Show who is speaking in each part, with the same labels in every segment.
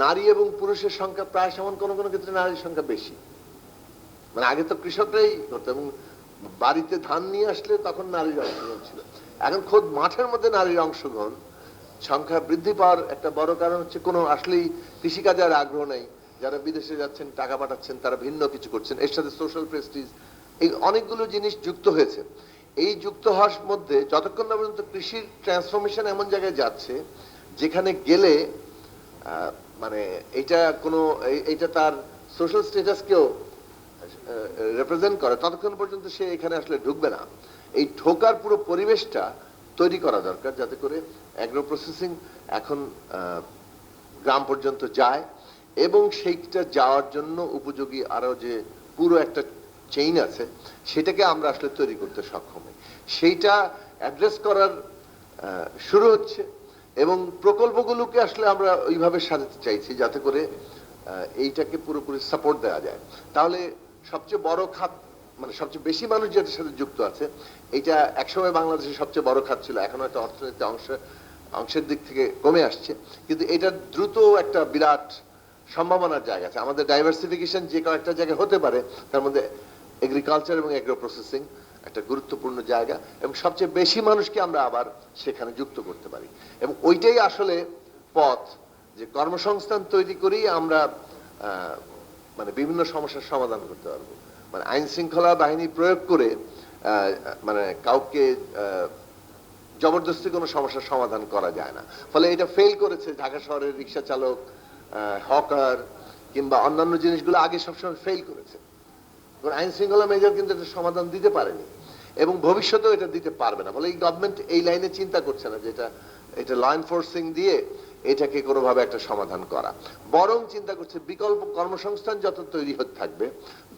Speaker 1: নারী এবং পুরুষের সংখ্যা প্রায় সমান, কোনো কোনো ক্ষেত্রে নারীর সংখ্যা বেশি। মানে আগে তো কৃষকরাই করতো এবং বাড়িতে ধান নিয়ে আসলে তখন নারীর অংশগ্রহণ ছিল। এখন খোদ মাঠের মধ্যে নারীর অংশগ্রহণ সংখ্যা বৃদ্ধি পাওয়ার একটা বড় কারণ হচ্ছে কোনো আসলেই কৃষিকাজে আর আগ্রহ নেই। যারা বিদেশে যাচ্ছেন, টাকা পাঠাচ্ছেন, তারা ভিন্ন কিছু করছেন, এর সাথে সোশ্যাল প্রেস্টিজ, এই অনেকগুলো জিনিস যুক্ত হয়েছে। এই যুক্ত হওয়ার মধ্যে যতক্ষণ না পর্যন্ত কৃষির ট্রান্সফরমেশন এমন জায়গায় যাচ্ছে যেখানে গেলে মানে এটা কোনো এইটা তার সোশ্যাল স্ট্যাটাসকেও রিপ্রেজেন্ট করে, ততক্ষণ পর্যন্ত সে এখানে আসলে ঢুকবে না। এই ঢোকার পুরো পরিবেশটা তৈরি করা দরকার যাতে করে অ্যাগ্রো প্রসেসিং এখন গ্রাম পর্যন্ত যায় এবং সেইটা যাওয়ার জন্য উপযোগী আরো যে পুরো একটা চেইন আছে সেটাকে আমরা আসলে তৈরি করতে সক্ষম হই। সেইটা অ্যাড্রেস করার শুরু হচ্ছে এবং প্রকল্পগুলোকে আসলে আমরা ওইভাবে সাজাতে চাইছি যাতে করে এইটাকে পুরোপুরি সাপোর্ট দেওয়া যায়। তাহলে সবচেয়ে বড় খাত, মানে সবচেয়ে বেশি মানুষ যেটার সাথে যুক্ত আছে, এটা একসময় বাংলাদেশের সবচেয়ে বড় খাত ছিল, এখন হয়তো অর্থনীতি অংশের দিক থেকে কমে আসছে, কিন্তু এটা দ্রুত একটা বিরাট সম্ভাবনার জায়গা আছে। আমাদের ডাইভার্সিফিকেশন যে কয়েকটা জায়গায় হতে পারে তার মধ্যে এগ্রিকালচার এবং এগ্রো প্রসেসিং একটা গুরুত্বপূর্ণ জায়গা এবং সবচেয়ে বেশি মানুষকে আমরা আবার সেখানে যুক্ত করতে পারি এবং ওইটাই আসলে পথ যে কর্মসংস্থান তৈরি করেই আমরা মানে বিভিন্ন সমস্যার সমাধান করতে পারবো। মানে আইন শৃঙ্খলা বাহিনী প্রয়োগ করে মানে কাউকে জবরদস্তি কোনো সমস্যার সমাধান করা যায় না। ফলে এটা ফেল করেছে ঢাকা শহরের রিক্সা চালক, হকার কিংবা অন্যান্য জিনিসগুলো আগে সবসময় ফেল করেছে। আইন শৃঙ্খলা মেজর কিন্তু এটা সমাধান দিতে পারেনি এবং ভবিষ্যতেও এটা দিতে পারবে না। ফলে এই গভর্নমেন্ট এই লাইনে চিন্তা করছে না যে এটা ল এনফোর্সিং দিয়ে এটাকে কোনোভাবে একটা সমাধান করা, বরং চিন্তা করছে বিকল্প কর্মসংস্থান যত তৈরি হতে থাকবে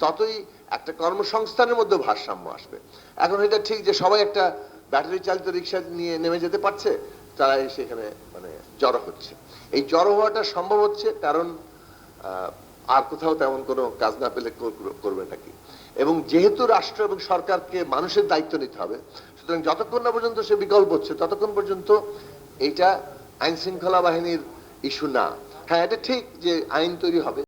Speaker 1: ততই একটা কর্মসংস্থানের মধ্যে ভারসাম্য আসবে। এখন এটা ঠিক যে সবাই একটা ব্যাটারি চালিত রিক্সা নিয়ে নেমে যেতে পারছে, তারা সেখানে মানে জড়ো হচ্ছে। এই জড়ো হওয়াটা সম্ভব হচ্ছে কারণ আর কোথাও তেমন কোনো কাজ না পেলে করবে নাকি। এবং যেহেতু রাষ্ট্র এবং সরকারকে মানুষের দায়িত্ব নিতে হবে, সুতরাং যতক্ষণ না পর্যন্ত সে বিকল্প হচ্ছে ততক্ষণ পর্যন্ত এইটা আইন শৃঙ্খলা বাহিনীর ইস্যু না। হ্যাঁ, এটা ঠিক যে আইন তৈরি হবে।